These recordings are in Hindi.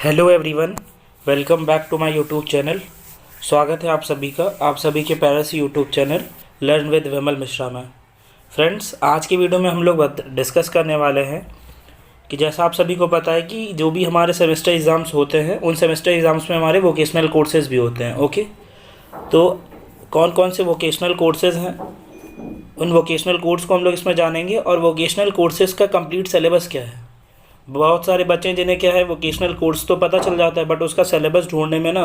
Hello everyone, welcome back to my YouTube channel. स्वागत है आप सभी का आप सभी के प्यारे से यूट्यूब चैनल लर्न विद विमल मिश्रा में। फ्रेंड्स, आज की वीडियो में हम लोग डिस्कस करने वाले हैं कि जैसा आप सभी को पता है कि जो भी हमारे सेमेस्टर एग्ज़ाम्स होते हैं उन सेमेस्टर एग्ज़ाम्स में हमारे वोकेशनल कोर्सेज़ भी होते हैं। ओके, तो कौन कौन से वोकेशनल कोर्सेज़ हैं, उन वोकेशनल कोर्स को हम लोग इसमें जानेंगे और वोकेशनल कोर्सेज़ का कंप्लीट सिलेबस क्या है। बहुत सारे बच्चे जिन्हें क्या है वोकेशनल कोर्स तो पता चल जाता है, बट उसका सिलेबस ढूंढने में ना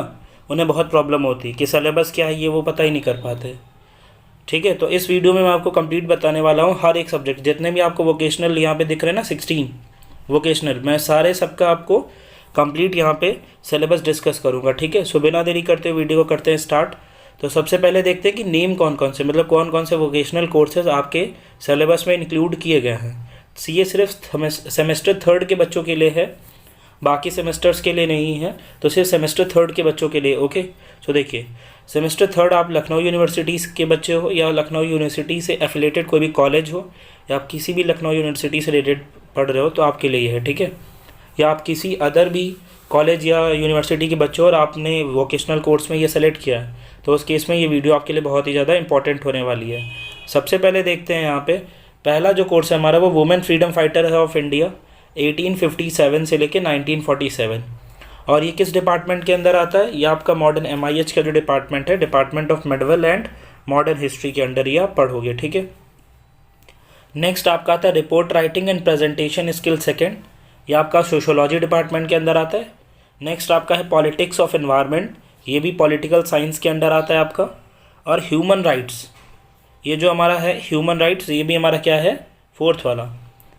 उन्हें बहुत प्रॉब्लम होती है कि सिलेबस क्या है ये वो पता ही नहीं कर पाते। ठीक है, तो इस वीडियो में मैं आपको कंप्लीट बताने वाला हूँ हर एक सब्जेक्ट, जितने भी आपको वोकेशनल यहाँ पे दिख रहे हैं ना 16 वोकेशनल, मैं सारे सबका आपको कंप्लीट यहाँ पे सिलेबस डिस्कस करूँगा। ठीक है, सो बिना देरी करते हुए वीडियो को करते हैं स्टार्ट। तो सबसे पहले देखते हैं कि नेम कौन कौन से, मतलब कौन कौन से वोकेशनल कोर्सेज आपके सिलेबस में इंक्लूड किए गए हैं। ये सिर्फ सेमेस्टर थर्ड के बच्चों के लिए है, बाकी सेमेस्टर्स के लिए नहीं है, तो सिर्फ सेमेस्टर थर्ड के बच्चों के लिए। ओके, सो देखिए, सेमेस्टर थर्ड आप लखनऊ यूनिवर्सिटी के बच्चे हो या लखनऊ यूनिवर्सिटी से एफिलेटेड कोई भी कॉलेज हो या आप किसी भी लखनऊ यूनिवर्सिटी से रिलेटेड पढ़ रहे हो तो आपके लिए है। ठीक है, या आप किसी अदर भी कॉलेज या यूनिवर्सिटी के बच्चे हो और आपने वोकेशनल कोर्स में ये सेलेक्ट किया है तो उस केस में ये वीडियो आपके लिए बहुत ही ज़्यादा इंपॉर्टेंट होने वाली है। सबसे पहले देखते हैं यहाँ पे पहला जो कोर्स है हमारा वो वुमेन फ्रीडम फाइटर है ऑफ इंडिया 1857 से लेके 1947। और ये किस डिपार्टमेंट के अंदर आता है, ये आपका मॉडर्न MIH का जो डिपार्टमेंट है, department of medieval and modern history के अंडर ये आप पढ़ोगे। ठीक है, नेक्स्ट आपका आता है report writing and presentation skill second, ये आपका सोशोलॉजी डिपार्टमेंट के अंदर आता है। नेक्स्ट आपका है पॉलिटिक्स ऑफ एनवायरनमेंट, ये भी पॉलिटिकल साइंस के अंडर आता है आपका। और ह्यूमन राइट्स, ये जो हमारा है ह्यूमन राइट्स, ये भी हमारा क्या है फोर्थ वाला,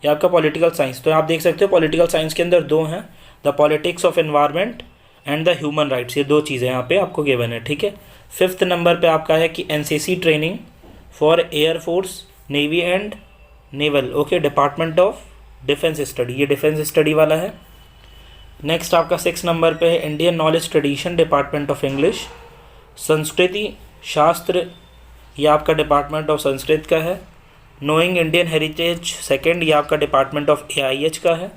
ये आपका पॉलिटिकल साइंस। तो आप देख सकते हो पॉलिटिकल साइंस के अंदर दो हैं, the politics of environment and the human rights, ये दो चीज़ें यहाँ पे आपको गिवन है। ठीक है, फिफ्थ नंबर पे आपका है कि NCC training for air force navy and naval, okay, department of defence study, ये डिफेंस स्टडी वाला है। नेक्स्ट आपका 6 नंबर पे है Indian knowledge tradition, department of English. संस्कृति शास्त्र, ये आपका डिपार्टमेंट ऑफ संस्कृत का है। नोइंग इंडियन हेरिटेज सेकेंड, ये आपका डिपार्टमेंट ऑफ AIH का है।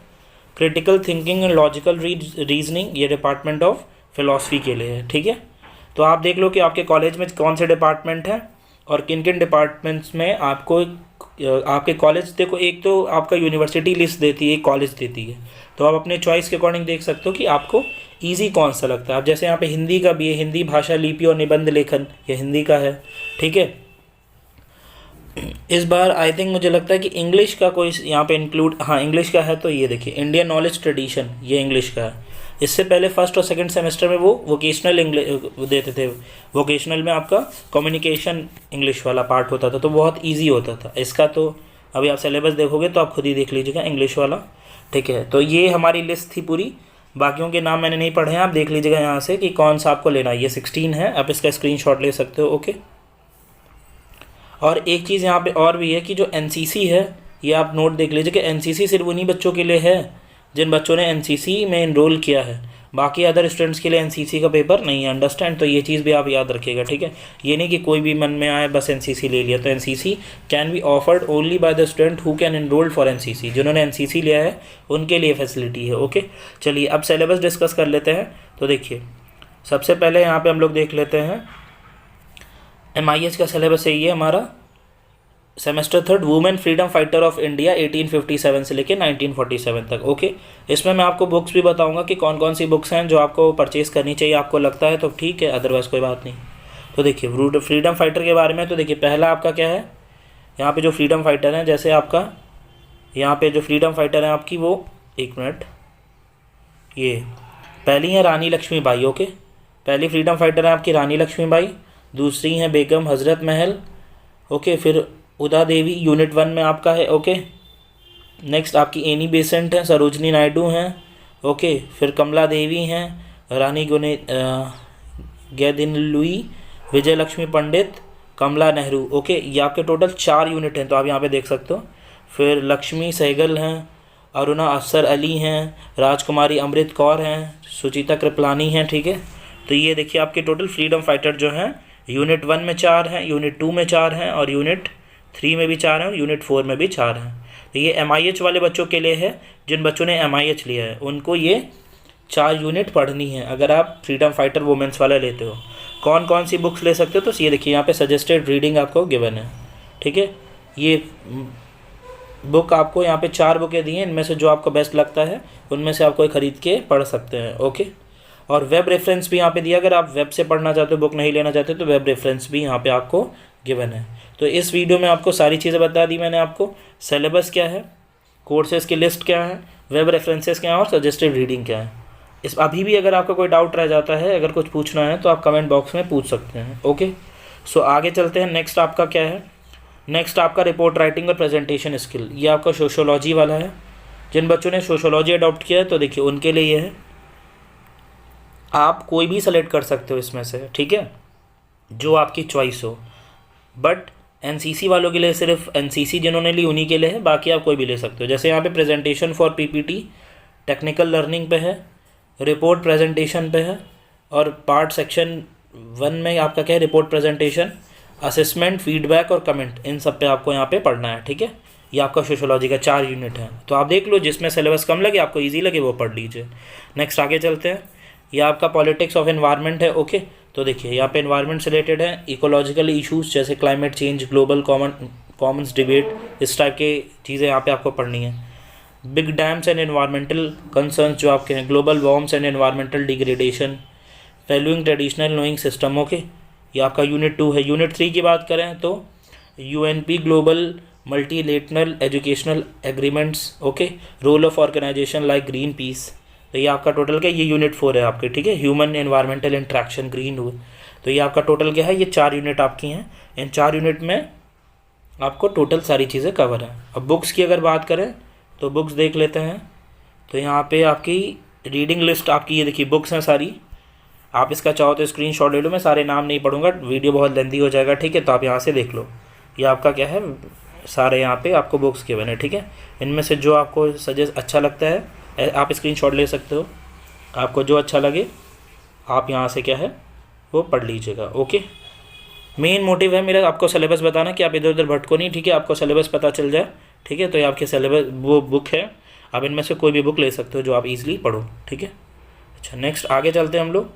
Critical thinking and logical reasoning, ये डिपार्टमेंट ऑफ फिलॉसफी के लिए है। ठीक है, तो आप देख लो कि आपके कॉलेज में कौन से डिपार्टमेंट हैं और किन किन डिपार्टमेंट्स में आपको आपके कॉलेज, देखो एक तो आपका यूनिवर्सिटी लिस्ट देती है, एक कॉलेज देती है, तो आप अपने चॉइस के अकॉर्डिंग देख सकते हो कि आपको ईजी कौन सा लगता है। अब जैसे यहाँ पे हिंदी का भी है, हिंदी भाषा लिपि और निबंध लेखन, ये हिंदी का है। ठीक है, इस बार आई थिंक मुझे लगता है कि इंग्लिश का कोई यहाँ पे इंक्लूड, हाँ इंग्लिश का है, तो ये देखिए इंडियन नॉलेज ट्रेडिशन, ये इंग्लिश का है। इससे पहले फर्स्ट और सेकंड सेमेस्टर में वो वोकेशनल इंग्लिश देते थे, वोकेशनल में आपका कम्युनिकेशन इंग्लिश वाला पार्ट होता था, तो बहुत ईजी होता था। इसका तो अभी आप सिलेबस देखोगे तो आप खुद ही देख लीजिएगा इंग्लिश वाला। ठीक है, तो ये हमारी लिस्ट थी पूरी, बाकियों के नाम मैंने नहीं पढ़े हैं, आप देख लीजिएगा यहाँ से कि कौन सा आपको लेना है। ये 16 है, आप इसका स्क्रीनशॉट ले सकते हो। ओके, और एक चीज़ यहाँ पे और भी है कि जो NCC है, ये आप नोट देख लीजिए कि NCC सिर्फ उन्हीं बच्चों के लिए है जिन बच्चों ने NCC में इनरोल किया है, बाकी अदर स्टूडेंट्स के लिए NCC का पेपर नहीं है। अंडरस्टैंड, तो ये चीज़ भी आप याद रखिएगा। ठीक है, ये नहीं कि कोई भी मन में आए बस NCC ले लिया, तो NCC can be offered only by the student who can enrol for NCC, जिन्होंने NCC लिया है उनके लिए फैसिलिटी है। ओके, चलिए अब सिलेबस डिस्कस कर लेते हैं। तो देखिए, सबसे पहले यहाँ पर हम लोग देख लेते हैं MIH का सिलेबस यही है हमारा, semester third women freedom fighter of India 1857 से लेके 1947 तक। ओके, इसमें मैं आपको बुक्स भी बताऊंगा कि कौन कौन सी बुक्स हैं जो आपको परचेज़ करनी चाहिए, आपको लगता है तो ठीक है, अदरवाइज़ कोई बात नहीं। तो देखिए फ्रीडम फाइटर के बारे में, तो देखिए पहला आपका क्या है, यहाँ पे जो फ्रीडम फाइटर हैं, जैसे आपका यहाँ पे जो फ्रीडम फाइटर हैं आपकी वो, एक मिनट, ये पहली है रानी लक्ष्मीबाई। ओके, पहली फ्रीडम फाइटर है आपकी रानी लक्ष्मीबाई, दूसरी हैं बेगम हजरत महल। ओके, फिर उदा देवी यूनिट 1 में आपका है। ओके, नेक्स्ट आपकी एनी बेसेंट हैं, सरोजनी नायडू हैं। ओके, फिर कमला देवी हैं, रानी गैदिनलुई, विजय लक्ष्मी पंडित, कमला नेहरू। ओके, ये आपके टोटल 4 यूनिट हैं, तो आप यहाँ पे देख सकते हो। फिर लक्ष्मी सहगल हैं, अरुणा अफसर अली हैं, राजकुमारी अमृत कौर हैं, सुचिता कृपलानी हैं। ठीक है, तो ये देखिए आपके टोटल फ्रीडम फाइटर जो हैं यूनिट 1 में 4 हैं, यूनिट 2 में 4 हैं और यूनिट 3 में भी 4 हैं और यूनिट 4 में भी 4 हैं। तो ये MIH वाले बच्चों के लिए है, जिन बच्चों ने MIH लिया है उनको ये 4 यूनिट पढ़नी है अगर आप फ्रीडम फाइटर वुमेन्स वाला लेते हो। कौन कौन सी बुक्स ले सकते हो, तो ये देखिए यहाँ पे सजेस्टेड रीडिंग आपको गिवन है, ठीक है। ये बुक आपको यहाँ पे 4 बुकें दी हैं, इनमें से जो आपको बेस्ट लगता है उनमें से आप कोई ख़रीद के पढ़ सकते हैं, ओके। और वेब रेफरेंस भी यहाँ पे दिया, अगर आप वेब से पढ़ना चाहते हो, बुक नहीं लेना चाहते तो वेब रेफरेंस भी यहाँ पे आपको गिवन है। तो इस वीडियो में आपको सारी चीज़ें बता दी मैंने आपको, सिलेबस क्या है, कोर्सेज़ की लिस्ट क्या है, वेब रेफरेंसेस क्या है और सजेस्टेड रीडिंग क्या है। इस अभी भी अगर आपका कोई डाउट रह जाता है, अगर कुछ पूछना है तो आप कमेंट बॉक्स में पूछ सकते हैं, ओके। सो आगे चलते हैं। नेक्स्ट आपका क्या है, नेक्स्ट आपका रिपोर्ट राइटिंग और प्रेजेंटेशन स्किल, ये आपका सोशोलॉजी वाला है। जिन बच्चों ने सोशोलॉजी अडॉप्ट किया है तो देखिए उनके लिए ये है, आप कोई भी सेलेक्ट कर सकते हो इसमें से, ठीक है, जो आपकी चॉइस हो। बट एनसीसी वालों के लिए सिर्फ एनसीसी जिन्होंने ली उन्हीं के लिए है, बाकी आप कोई भी ले सकते हो। जैसे यहाँ पे presentation for PPT technical learning पे है, रिपोर्ट प्रेजेंटेशन पे है, और पार्ट सेक्शन 1 में आपका क्या है, रिपोर्ट प्रेजेंटेशन, असेसमेंट, फीडबैक और कमेंट, इन सब पे आपको यहाँ पे पढ़ना है, ठीक है। ये आपका सोशोलॉजी का 4 यूनिट है। तो आप देख लो जिसमें सिलेबस कम लगे, आपको ईजी लगे, वो पढ़ लीजिए। नेक्स्ट आगे चलते हैं। ये आपका पॉलिटिक्स ऑफ एनवायरनमेंट है, ओके। तो देखिए यहाँ पे एनवायरनमेंट से रिलेटेड है, इकोलॉजिकल इशूज़ जैसे climate change, global Commons debate, इस टाइप के चीज़ें यहाँ पे आपको पढ़नी है। Big dams and environmental concerns जो आपके हैं, global warms and environmental degradation, valuing traditional knowing system, okay. ये आपका यूनिट 2 है। यूनिट 3 की बात करें तो UNP global multilateral educational agreements, okay, role of organisation like Greenpeace. तो ये आपका टोटल क्या है, ये यूनिट 4 है आपके, ठीक है। Human environmental interaction, green rule. तो ये आपका टोटल क्या है, ये 4 यूनिट आपकी हैं। इन 4 यूनिट में आपको टोटल सारी चीज़ें कवर है। अब बुक्स की अगर बात करें तो बुक्स देख लेते हैं। तो यहाँ पे आपकी रीडिंग लिस्ट आपकी, ये देखिए बुक्स हैं सारी। आप इसका चाहो तो स्क्रीनशॉट ले लो, मैं सारे नाम नहीं पढ़ूंगा, वीडियो बहुत लेंथी हो जाएगा, ठीक है। तो आप यहाँ से देख लो, ये आपका क्या है, सारे यहाँ पे आपको बुक्स के बने, ठीक है। इनमें से जो आपको सजेस्ट अच्छा लगता है आप स्क्रीनशॉट ले सकते हो, आपको जो अच्छा लगे आप यहाँ से क्या है वो पढ़ लीजिएगा, ओके। मेन मोटिव है मेरा आपको सिलेबस बताना कि आप इधर उधर भटको नहीं, ठीक है, आपको सिलेबस पता चल जाए, ठीक है। तो ये आपके सिलेबस वो बुक है, आप इनमें से कोई भी बुक ले सकते हो जो आप ईजिली पढ़ो, ठीक है। अच्छा नेक्स्ट आगे चलते हैं हम लोग।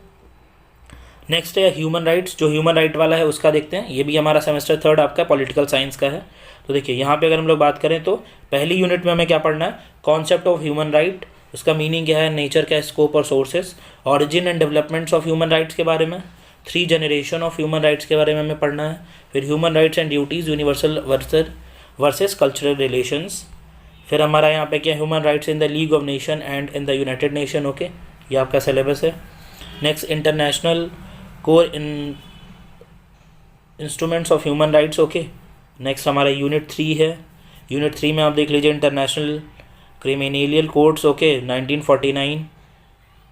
नेक्स्ट है ह्यूमन राइट्स, जो ह्यूमन राइट वाला है उसका देखते हैं। ये भी हमारा सेमेस्टर 3 आपका पॉलिटिकल साइंस का है। तो देखिए यहाँ पे अगर हम लोग बात करें तो पहली यूनिट में हमें क्या पढ़ना है, कॉन्सेप्ट ऑफ ह्यूमन राइट, उसका मीनिंग क्या है, नेचर का स्कोप और sources, origin and developments of human rights के बारे में, 3 जनरेशन ऑफ ह्यूमन राइट्स के बारे में हमें पढ़ना है। फिर human rights and duties, universal versus cultural relations. फिर हमारा यहाँ पे क्या, human rights in the league of nation and in the United nation, okay, ये आपका सिलेबस है। Next international core instruments of human rights, okay. Next हमारा यूनिट 3 है। यूनिट 3 में आप देख लीजिए इंटरनेशनल क्रिमिनल कोड्स, ओके, 1949,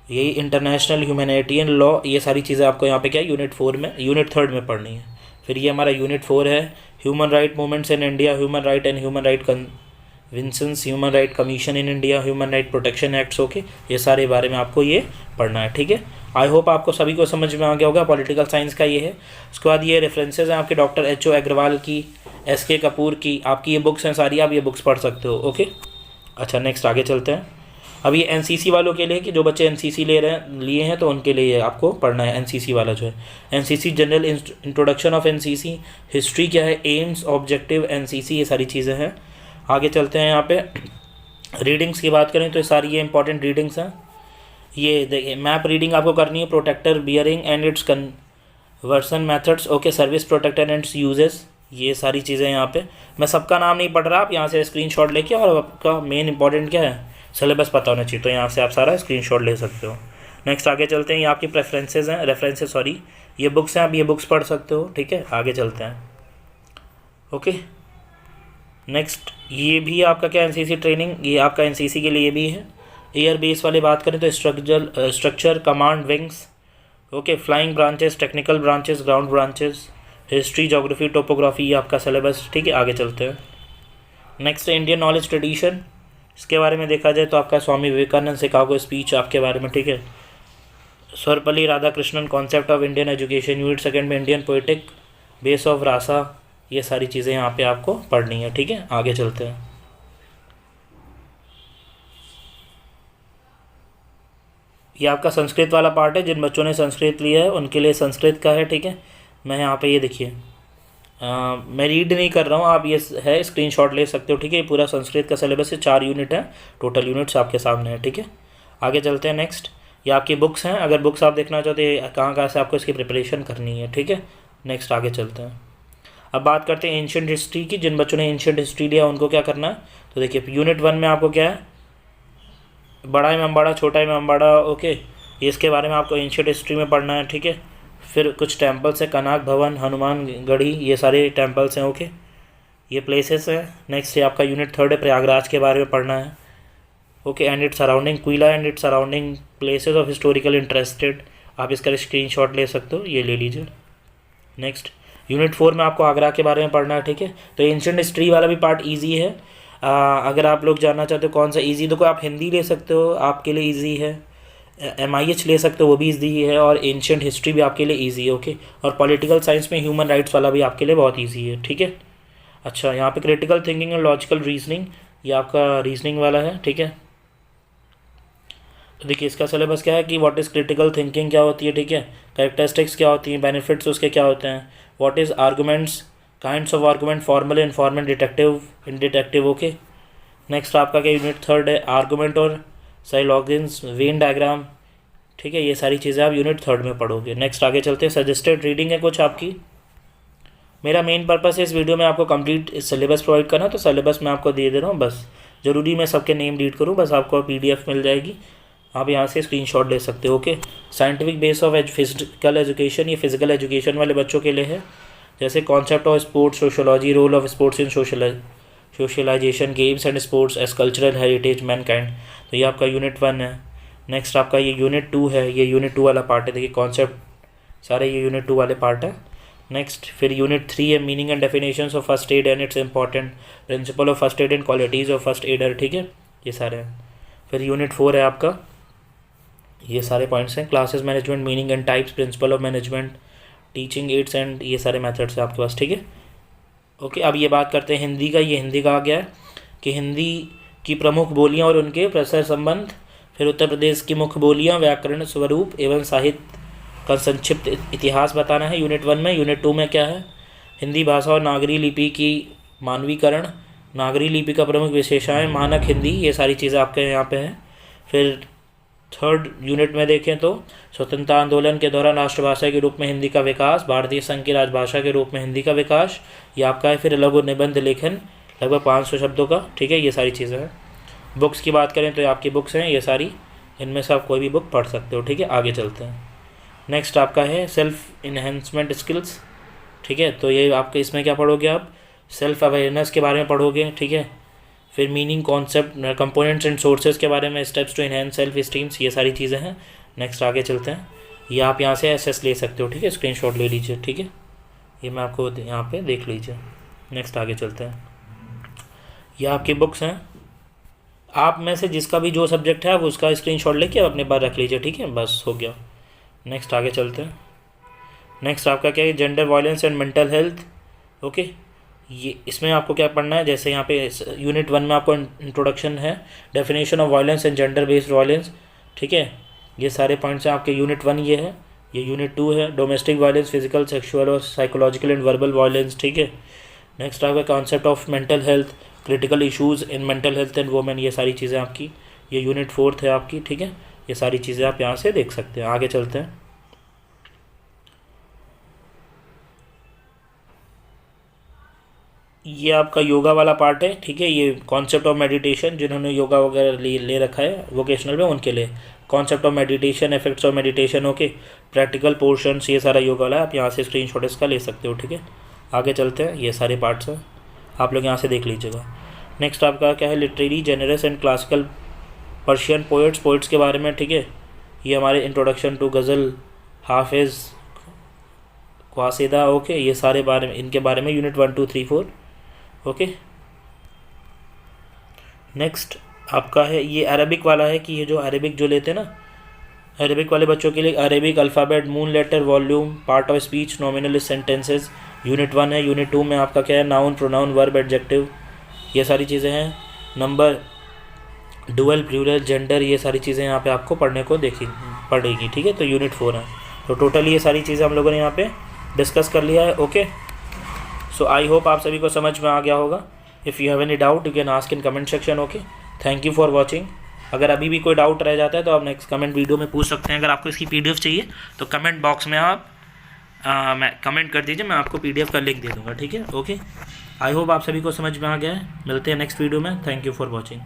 यही इंटरनेशनल ह्यूमैनिटेरियन लॉ, ये सारी चीज़ें आपको यहाँ पे क्या यूनिट 3 में पढ़नी है। फिर ये हमारा यूनिट 4 है, human right movements in India, human right and human right conventions, human right commission in India, human right protection acts, okay. ये सारे बारे में आपको ये पढ़ना है, ठीक है। आई होप आपको सभी को समझ में आ गया होगा। पॉलिटिकल साइंस का ये है। उसके बाद ये रेफरेंसेज हैं आपके डॉक्टर एच ओ अग्रवाल की, SK कपूर की, आपकी ये बुक्स हैं सारी, आप ये बुक्स पढ़ सकते हो, ओके। अच्छा नेक्स्ट आगे चलते हैं। अब ये NCC वालों के लिए कि जो बच्चे NCC लिए हैं तो उनके लिए आपको पढ़ना है। NCC वाला जो है NCC general introduction of NCC, history क्या है, एम्स, ऑब्जेक्टिव NCC, ये सारी चीज़ें हैं। आगे चलते हैं। यहाँ पे रीडिंग्स की बात करें तो ये सारी ये इंपॉर्टेंट रीडिंग्स हैं। ये देखिए मैप रीडिंग आपको करनी है, protector bearing and its conversion methods, okay, service protector and its uses, ये सारी चीज़ें यहाँ पे मैं सबका नाम नहीं पढ़ रहा, आप यहाँ से स्क्रीनशॉट लेके, और आपका मेन इंपॉर्टेंट क्या है, सिलेबस पता होना चाहिए, तो यहाँ से आप सारा स्क्रीनशॉट ले सकते हो। नेक्स्ट आगे चलते हैं। ये आपकी रेफरेंसेज हैं, ये बुक्स हैं, आप ये बुक्स पढ़ सकते हो, ठीक है। आगे चलते हैं, ओके। नेक्स्ट ये भी आपका क्या NCC ट्रेनिंग, ये आपका NCC के लिए भी है। एयर बेस वाले बात करें तो structure, command, wings, okay, flying branches, technical branches, ground branches, history, geography, topography, ये आपका सिलेबस, ठीक है। आगे चलते हैं। नेक्स्ट इंडियन नॉलेज ट्रेडिशन, इसके बारे में देखा जाए तो आपका स्वामी विवेकानंद शिकागो स्पीच आपके बारे में, ठीक है। Sarvepalli Radhakrishnan, concept of Indian education, unit 2 में इंडियन पोएटिक बेस ऑफ रासा, ये सारी चीज़ें यहाँ पे आपको पढ़नी है, ठीक है। आगे चलते हैं। ये आपका संस्कृत वाला पार्ट है। जिन बच्चों ने संस्कृत लिया है उनके लिए संस्कृत का है, ठीक है। मैं यहाँ पे ये देखिए मैं रीड नहीं कर रहा हूँ, आप ये है स्क्रीनशॉट ले सकते हो, ठीक है। ये पूरा संस्कृत का सिलेबस है, 4 यूनिट है, टोटल यूनिट्स आपके सामने है, ठीक है। आगे चलते हैं नेक्स्ट। ये आपकी बुक्स हैं, अगर बुक्स आप देखना चाहते हैं कहाँ कहाँ से आपको इसकी प्रिपरेशन करनी है, ठीक है। नेक्स्ट आगे चलते हैं। अब बात करते हैं एंशिएंट हिस्ट्री की। जिन बच्चों ने एंशिएंट हिस्ट्री लिया उनको क्या करना है, तो देखिए यूनिट 1 में आपको क्या है, बड़ा इमामबाड़ा, छोटा इमामबाड़ा, ओके, ये इसके बारे में आपको एंशिएंट हिस्ट्री में पढ़ना है, ठीक है। फिर कुछ टेम्पल्स है, कनाक भवन, हनुमान गढ़ी, ये सारे टेम्पल्स हैं, ओके, ये प्लेसेस हैं। नेक्स्ट ये आपका यूनिट 3 है, प्रयागराज के बारे में पढ़ना है, ओके, एंड इट्स सराउंडिंग, क्विला and its surrounding places of historical interested. आप इसका स्क्रीनशॉट ले सकते हो, ये ले लीजिए। नेक्स्ट यूनिट 4 में आपको आगरा के बारे में पढ़ना है, ठीक है। तो एंशिएंट हिस्ट्री वाला भी पार्ट ईजी है। अगर आप लोग जानना चाहते हो कौन सा ईजी, तो आप हिंदी ले सकते हो, आपके लिए ईजी है। MIH ले सकते हो, वो भी ईजी है। और एंशिएंट हिस्ट्री भी आपके लिए ईजी है, ओके। और पॉलिटिकल साइंस में ह्यूमन राइट्स वाला भी आपके लिए बहुत ईजी है, ठीक है। अच्छा, यहाँ पे क्रिटिकल थिंकिंग और लॉजिकल रीजनिंग, ये आपका रीजनिंग वाला है, ठीक है। तो देखिए इसका सिलेबस क्या है कि व्हाट इज़ क्रिटिकल थिंकिंग क्या होती है, ठीक है, कैरेक्टरिस्टिक्स क्या होती हैं, बेनिफिट्स उसके क्या होते हैं, what is arguments, kinds of argument, formal, informal, deductive, inductive, okay. Next आपका क्या यूनिट 3 है, आर्गूमेंट और साइलॉगिन्स, वेन डायग्राम, ठीक है। ये सारी चीज़ें आप यूनिट 3 में पढ़ोगे। नेक्स्ट आगे चलते हैं। सजेस्टेड रीडिंग है कुछ आपकी। मेरा मेन पर्पस है इस वीडियो में आपको कंप्लीट सिलेबस प्रोवाइड करना, तो सिलेबस मैं आपको दे रहा हूँ, बस ज़रूरी मैं सबके नेम रीड करूँ, बस आपको PDF मिल जाएगी, आप यहाँ से स्क्रीनशॉट ले सकते हो, okay. Scientific base of physical education, ये फिजिकल एजुकेशन वाले बच्चों के लिए है। जैसे concept of sports, sociology, role of sports in socialisation, games and sports as cultural heritage mankind, तो ये आपका यूनिट 1 है। नेक्स्ट आपका ये यूनिट 2 है, ये यूनिट 2 वाला पार्ट है, देखिए कॉन्सेप्ट सारे ये यूनिट 2 वाले पार्ट है। नेक्स्ट फिर यूनिट 3 है, meaning and definitions of first aid and it's important, principle of first aid and qualities of first adder, ठीक है, ये सारे हैं। फिर यूनिट 4 है आपका, ये सारे पॉइंट्स हैं, classes management, meaning and types, principle of management, teaching ads and ये सारे मेथड्स हैं आपके पास, ठीक है, ओके। अब ये बात करते हैं हिंदी का। ये हिंदी का आ गया है कि हिंदी की प्रमुख बोलियां और उनके प्रसार संबंध, फिर उत्तर प्रदेश की मुख्य बोलियां, व्याकरण, स्वरूप एवं साहित्य का संक्षिप्त इतिहास बताना है यूनिट 1 में। यूनिट 2 में क्या है, हिंदी भाषा और नागरी लिपि की मानवीकरण, नागरी लिपि का प्रमुख विशेषताएं, मानक हिंदी, ये सारी चीज़ें आपके यहाँ पे हैं। फिर 3rd यूनिट में देखें तो स्वतंत्रता आंदोलन के दौरान राष्ट्रभाषा के रूप में हिंदी का विकास, भारतीय संघ की राजभाषा के रूप में हिंदी का विकास, ये आपका है। फिर लघु निबंध लेखन लगभग 500 शब्दों का, ठीक है, ये सारी चीज़ें हैं। बुक्स की बात करें तो ये आपकी बुक्स हैं ये सारी, इनमें से आप कोई भी बुक पढ़ सकते हो, ठीक है। आगे चलते हैं। नेक्स्ट आपका है सेल्फ इन्हेंसमेंट स्किल्स, ठीक है, तो ये आपके इसमें क्या पढ़ोगे, आप सेल्फ अवेयरनेस के बारे में पढ़ोगे, ठीक है। फिर meaning, concept, components and sources के बारे में, steps to enhance self esteems, ये सारी चीज़ें हैं। नेक्स्ट आगे चलते हैं। ये आप यहाँ से SS ले सकते हो, ठीक है, स्क्रीनशॉट ले लीजिए, ठीक है, ये मैं आपको यहाँ पे देख लीजिए। नेक्स्ट आगे चलते हैं। ये आपकी बुक्स हैं, आप में से जिसका भी जो सब्जेक्ट है आप उसका स्क्रीनशॉट लेके अपने पास रख लीजिए, ठीक है, बस हो गया। नेक्स्ट आगे चलते हैं। नेक्स्ट आपका क्या है, gender violence and mental health, okay. ये इसमें आपको क्या पढ़ना है, जैसे यहाँ पे यूनिट 1 में आपको इंट्रोडक्शन है, definition of violence and gender based violence, ठीक है, ये सारे पॉइंट्स हैं आपके। यूनिट 1 ये है। ये यूनिट 2 है, डोमेस्टिक वायलेंस, फिजिकल, सेक्सुअल और साइकोलॉजिकल एंड वर्बल वायलेंस, ठीक है। नेक्स्ट आपका concept of mental health, critical issues in mental health and women, ये सारी चीज़ें आपकी, ये यूनिट 4 है आपकी, ठीक है, ये सारी चीज़ें आप यहाँ से देख सकते हैं। आगे चलते हैं। ये आपका योगा वाला पार्ट है, ठीक है, ये कॉन्सेप्ट ऑफ मेडिटेशन, जिन्होंने योगा वगैरह ले रखा है वोकेशनल में उनके लिए, concept of meditation, effects of meditation, okay, practical portions, ये सारा योगा वाला है, आप यहाँ से स्क्रीनशॉट इसका ले सकते हो, ठीक है। आगे चलते हैं। ये सारे पार्ट्स हैं, आप लोग यहाँ से देख लीजिएगा। नेक्स्ट आपका क्या है, literary, generous and classical Persian poets के बारे में, ठीक है, ये हमारे इंट्रोडक्शन टू गज़ल, हाफिज़, क़ासिदा, ओके, ये सारे बारे में, इनके बारे में यूनिट 1, 2, 3, 4, ओके। नेक्स्ट आपका है ये अरबिक वाला है, कि ये जो अरबिक जो लेते हैं ना, अरबिक वाले बच्चों के लिए Arabic alphabet, moon letter, volume, part of speech, nominal sentences, unit 1 है। यूनिट 2 में आपका क्या है, नाउन, प्रोनाउन, वर्ब, एडजेक्टिव, ये सारी चीज़ें हैं। नंबर, डुअल, प्लूरल, जेंडर, ये सारी चीज़ें यहाँ पे आपको पढ़ने को पड़ेगी, ठीक है। तो यूनिट 4 है, तो टोटली ये सारी चीज़ें हम लोगों ने यहाँ पे डिस्कस कर लिया है। ओके, सो आई होप आप सभी को समझ में आ गया होगा। If you have any doubt you can ask in comment section. Okay, thank you for watching. अगर अभी भी कोई डाउट रह जाता है तो आप नेक्स्ट कमेंट वीडियो में पूछ सकते हैं। अगर आपको इसकी PDF चाहिए तो कमेंट बॉक्स में आप मैं कमेंट कर दीजिए, मैं आपको PDF का लिंक दे दूँगा, ठीक है। ओके, आई होप आप सभी को समझ में आ गया है। मिलते हैं नेक्स्ट वीडियो में। Thank you for watching.